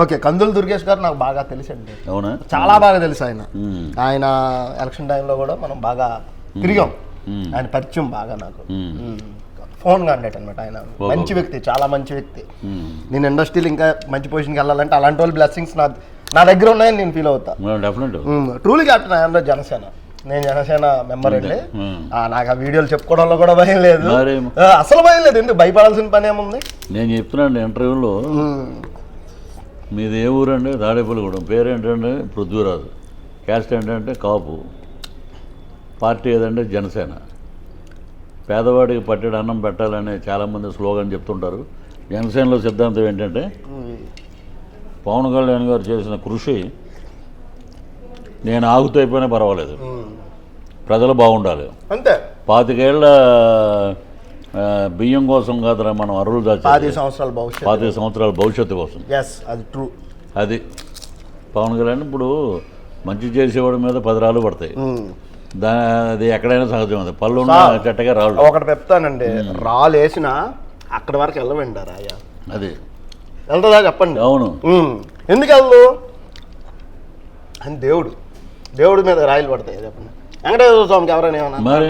Okay, కందులు దుర్గేష్ గారు నాకు బాగా తెలుసండి. అవునా? చాలా బాగా తెలుసు ఆయన ఎలక్షన్ టైంలో కూడా మనం బాగా తిరిగాం. ఆయన పరిచయం బాగా నాకు ఫోన్ కాంటాక్ట్ అనమాట. ఆయన మంచి వ్యక్తి, చాలా మంచి వ్యక్తి. నేను ఇండస్ట్రీలో ఇంకా మంచి పొజిషన్కి వెళ్ళాలంటే అలాంటి వాళ్ళు బ్లెస్సింగ్స్ నా దగ్గర ఉన్నాయని నేను ఫీల్ అవుతా. ట్రూలీ క్యాప్టెన్ ఆయన జనసేన, నేను జనసేన మెంబర్ అండి. నాకు ఆ వీడియోలు చెప్పుకోవడంలో కూడా భయం లేదు, అసలు భయం లేదు. ఎందుకు భయపడాల్సిన పని ఏముంది? నేను చెప్తున్నాను ఇంటర్వ్యూలో, మీది ఏ ఊరండి? తాడేపల్లిగూడెం. పేరేంటంటే పృథ్వీరాజు. క్యాస్ట్ ఏంటంటే కాపు. పార్టీ ఏదంటే జనసేన. పేదవాడికి పట్టెడు అన్నం పెట్టాలని చాలామంది స్లోగన్ చెప్తుంటారు. జనసేనలో సిద్ధాంతం ఏంటంటే పవన్ కళ్యాణ్ గారు చేసిన కృషి నేను ఆగుతూ అయిపోయినా పర్వాలేదు, ప్రజలు బాగుండాలి అంతే. 25 ఏళ్ల బియ్యం కోసం కాదురా మనం అరువులు దాచి 25 సంవత్సరాల భవిష్యత్తు కోసం. అది ట్రూ. అది పవన్ కళ్యాణ్ ఇప్పుడు మంచి చేసేవాడి మీద 10 రాళ్ళు పడతాయి. అది ఎక్కడైనా సహజం. అది పళ్ళు ఉన్న చెట్టగా రాళ్ళు. ఒకటి చెప్తానండి, రాళ్ళు వేసినా అక్కడి వరకు వెళ్ళవండి రాయ. అది వెళ్తుందా చెప్పండి? అవును. ఎందుకు వెళ్ళు అని దేవుడి మీద రాయిలు పడతాయి చెప్పండి. వెంకటేశ్వర స్వామికి ఎవరైనా ఏమన్నా? మరి